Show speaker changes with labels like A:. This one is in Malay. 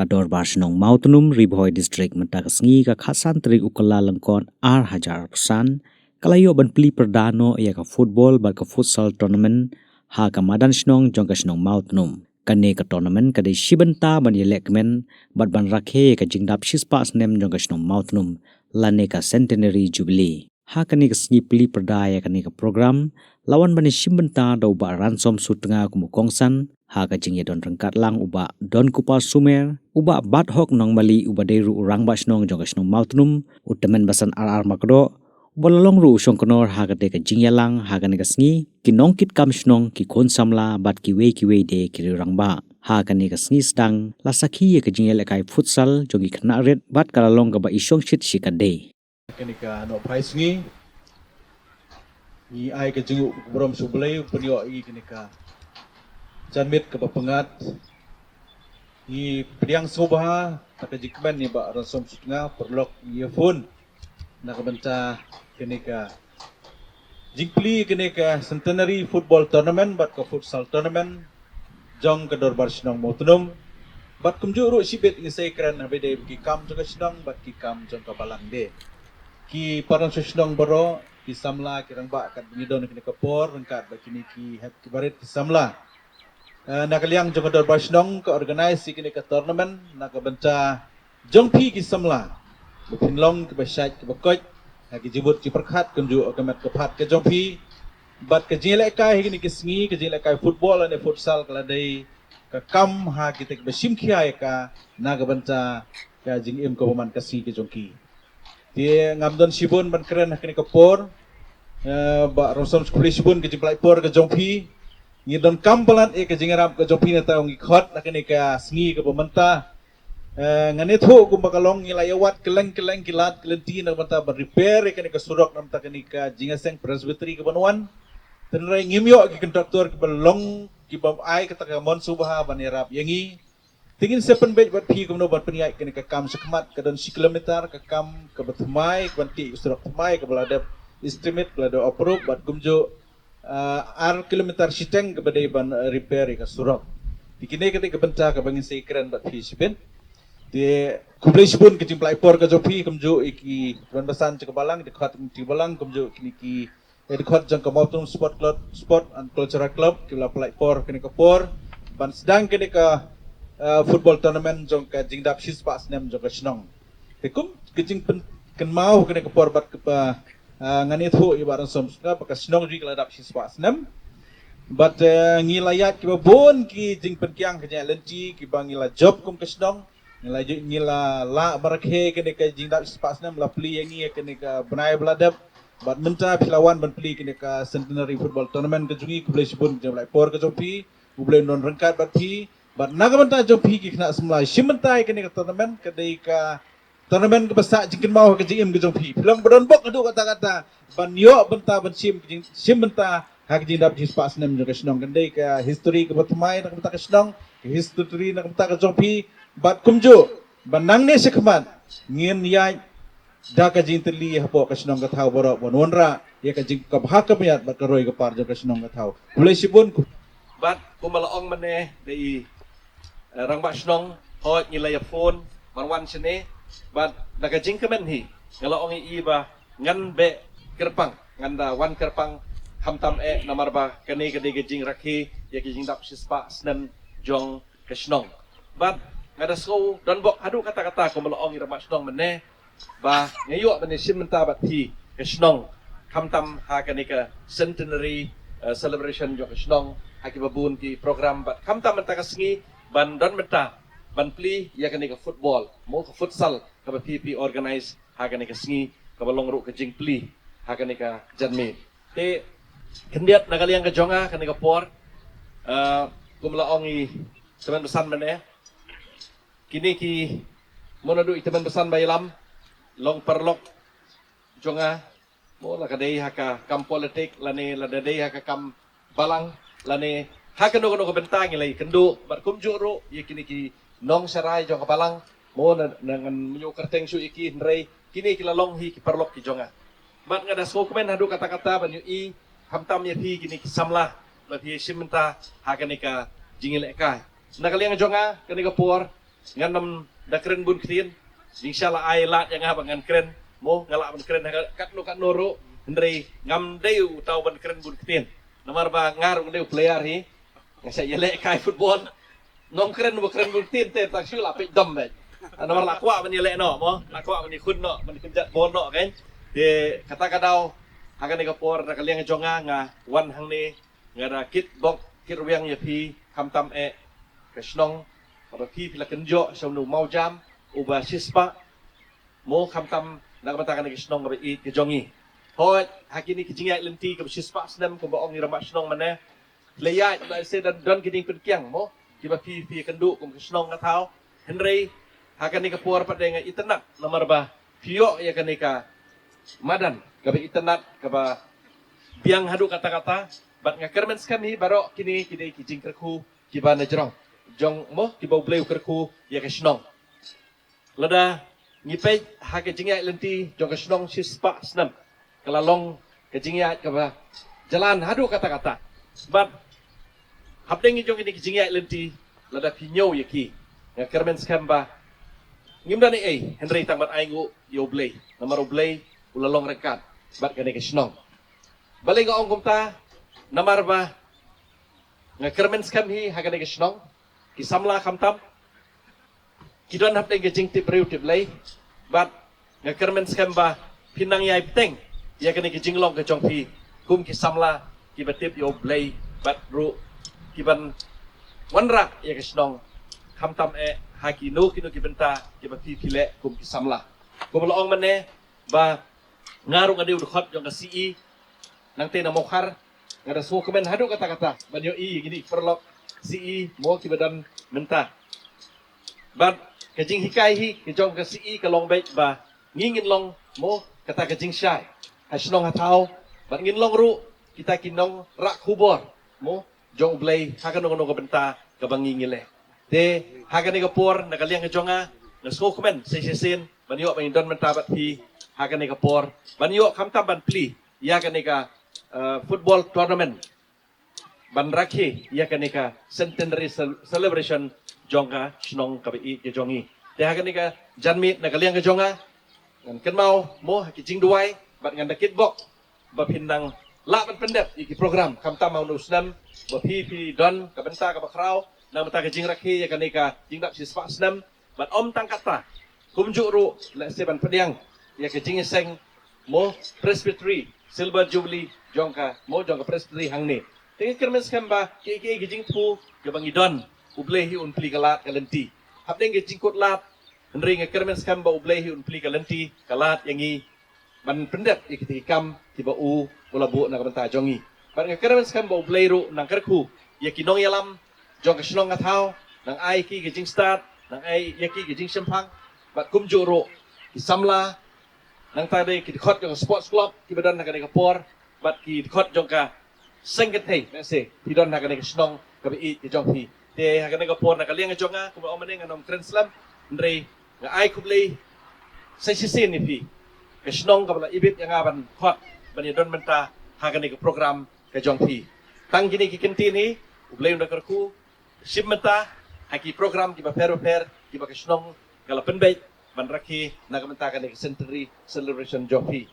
A: kador Barsenong Mautunum Riboy District mentakasngi ka khasan trik ukala langkon R1000 pesan kalayo ban pli perdano ia ka football bat ka futsal tournament ha ka madan snong jong ka snong Mautunum kane ka tournament ka de shibenta ban yelekmen bat ban rakhe ka jingdap shispa snem jong ka snong Mautunum lane ka centenary jubilee ha kani ka sngi pli perdaya kani ka program lawan bani shibenta do ba ransom sutnga kumukongsan ha ka jingye don rangkat lang uba don kupa sumer uba bat hok nong mali uba deru urang bas nong jong kasnong Mautunum utamen basan RR makdo bolalong ru usong konor ha ka de ka jingye lang ha ka ni ka sngi kinong kit kam snong ki kon samla bat ki we de ki rang ba ha ka ni ka sngi stang la sakhi ka jingye le kai futsal jogi khna red bat kalalong ka ba isong shit shikade
B: kenika no price ngi i ai ka jingu brom sublay penyo i kenika janmit ke pengat i pediang sobha tak jikman ni ba ransom sutnga perlok earphone nak benta kenika jikpli kenika centenary football tournament bat ka futsal tournament jong ke dor Barsenong Mautunum bat kumjuru sibet ngisai kran abede ki kam jong ka snong bat ki kam jong ka balang de ki parang susnong baro ki samla ki rangba kat ngidon kenika por rangkat ba kini ki hat ki barit ki samla nakaliang jong kador Barsenong ke organize kini ke tournament nak benta jong pi ki samla pinlong ke basat ke bakoj ki jibut ki perkhat kunju akamat ke phat ke jong pi bat ke jile kai kini ke sngi ke jile kai football ane futsal kala dei ke kam ha kita ke besim khiai ka nak benta ka jing im ko man ka si ke jong ki tie ngamdon sibun ban keren kini ke por ba rosom skuli sibun ke jiplai por ke jong pi ngidon kampelan ke jingarap ke jopi na taong ikhot na kini ka sngi ke pementa ngane thu kum bakalong ilayawat keleng kilat kelenti na banta bar repair kini ka surok nam ta kini ka jingaseng presbytery ke banwan tenrai ngimyo ki kontraktor ke balong ki bam ai ka taka mon subha banirap yangi tingin sepen bej bat pi kumno bat peniai kini ka kam sekmat ka don 1 kilometer ka kam ke batmai banti surok tmai ke baladap estimate balado approve bat kumjo ar kilometer siteng kepada ban repair ka surok dikini ketika benta ka bangin sei keren bat fi sibin di kublai sibun ke jimplai por ka jopi kumju iki ban basan ke balang di khat ti balang kumju kini ki di khat jang ka Mautunum sport and cultural club ki la plai por kini ka por ban sedang kini ka football tournament jong ka jingdap shispa snem jong ka snong tekum ke jing ken mau kini ka por bat ke ngani thu ibaran somska pakai snong ji keladap siswa senam but ngilayat ki babon ki jing penkiang ke lenti ki bangila job kum ke snong ngila la barakhe ke ka jing dap siswa senam la pli yangi ke ka benai beladap but menta pilawan ban pli ke ka centenary football tournament ke jungi kublai sibun ke lai por ke jopi kublai non rangkat bat pi but nagamenta jopi ki kena semla simentai ke ka tournament ke ka tournament ke besar jingkin mau ke jim ke jong pi pilang badon bok adu kata-kata ban yo benta ban sim benta hak jing dap jis pas nem ke snong kendai ke history ke batmai nak benta ke snong ke history nak benta ke jong pi bat kumjo ban nang ne sekmat ngin yai da ka jing teli hapo ke snong ke thau borok bon wonra ya ke jing ke bahak ke miat bat ke roi ke par jong ke snong ke thau boleh sibun
C: bat kumalaong mane dei rang ba snong hot ngilay phone marwan sene bat nakajing kemen hi ngalo ongi iba ngan be kerpang nganda wan kerpang hamtam namar ba kani kadi gejing rakhi ya gejing dap sispa snem jong kesnong bat ngada so don bok adu kata-kata ko malo ongi ramak snong mene ba ngayo mene simenta bat hi kesnong hamtam ha kani ka centenary celebration jong kesnong akibabun ki program bat hamtam menta kasngi ban don menta ban pli ya kani ka football mo ka futsal ka PP organize ha kani ka sngi ka balong ru ka jing pli ha kani ka janmi te kendiat nakaliang ka jonga kani ka por kumlaong i teman besan mane kini ki monadu teman besan bayilam long perlok jonga mo la kadai ha ka kam politik lane la dadai ha ka kam balang lane ha kanu ka bentang ilai kendu bat kumju ru ye kini ki nong sarai jong kapalang mo nangan menyu kerteng su iki nrei kini kilalong hi kiperlok ki jonga bat ngada so komen hadu kata-kata banyu i hamtam ye hi kini samlah la hi simenta ha kani ka jingile ka nakaliang jonga kani ka por nganam da keren bun klien inshallah ai lat yang apa ngan keren mo ngalak bun keren kat no ro ndrei ngam deu tau bun keren bun klien namar ba ngar deu player hi ngasa yele kai football nong keren bun klien te tak syu la pe dom be namar la kwa ban yele no mo la kwa ban kun no ban kunjat bol no kan de kata kadau hagan ni kapor na kaliang jonga nga wan hang ni nga da kit bok kit ruang ya pi kam tam krishnong pada pi pila kenjo som nu mau jam uba sispa mo kam tam na kamatakan ni krishnong nga i kejongi hoi hakini kijingai lenti ke sispa senam ko baong ni ramak snong mana layat da se dan don kiding penkiang mo kiba pi kendu ko krishnong nga tau henry hagan ni kapor pada nga itenak nomor ba pio ya kanika madan kaba internet kaba biang hadu kata-kata bat ngakermen kami baro kini kijing kerku kiba na jong mo kiba bleu kerku ya kesnong lada ngipe ha kijinga lenti jong kesnong sispa snam kalalong kijinga kaba jalan hadu kata-kata bat hapdeng jong ini kijinga lenti lada pinyo yaki ngakermen skamba ngimdani Henry tangbat aingu yo blay namaro blay ulalong rekat bat kani kesnong balik ang kumta namar ba nga kermen skam hi hagani kesnong kisamla kamtam kidon hapte ngejing tip riu tip lay bat nga kermen skam ba pinang yai pteng ya kani kejing long ke jong pi kum kisamla kibatip yo blay bat ru kiban wanra ya kesnong kamtam haki no kino kibenta kibati pile kum kisamla kumlaong mane ba ngarung adiu dukot jong ka CE nang te na mokhar ngada so kemen hadu kata-kata banyo gini perlok CE mo kibadan menta bat kajing hikai hi kijong ka CE ka long bait ba ngingin long mo kata kajing syai hasnong hatau bat ngin long ru kita kinong rak hubor mo jong blay hakanong ka benta ka bangingile te hagan ni kapor nakaliang ka jonga na so kemen sesin banyo pangindon menta bat hi hagan ni kapor banyo kamtam ban pli ya kanika football tournament ban rakhi ya kanika centenary celebration jongka snong kabi ke jongi te hagan nika janmi nakaliang ke jonga ngan kenmau mo kijing duai bat ngan dakit bok ba pindang la ban pendep iki program kamtam mau nusnam ba pi don ka benta ka bakrau na mata kijing rakhi ya kanika jingdap sispa snam bat om tangkata kumjuk ru la se ban pediang ya kijing seng mo presbytery silver jubilee jongka presbytery hangni tengi kermes kamba ke gijing pu ke bangidon ublehi un pli kalat kalenti hapdeng gijing kot lat henring kermes kamba ublehi un pli kalenti kalat yangi ban pendep ikiti kam tiba u ulabu na kabanta jongi ban kermes kamba ubleru nang kerku ya kinong yalam jong kasnong ngathau nang ai ki gijing start nang ai yaki gijing sempang bat kumjuro kisamla nang tadi kita khot jong sports club kibadan nak ada kapor bat kita khot jong ka sengket hei nase tidon nak ada snong kabi i jong hi te nak ada kapor nak liang jonga kuma omane nganom grand slam ndrei nga ai kublei sai sisin ni pi ke snong kabla ibit yang aban khot ban don menta hagan ni program ke jong pi tang gini ki kenti ni ublei ndak kerku simenta haki program kiba per kiba ke snong kala penbait ban rakhi nagamentakan ni centenary celebration jopi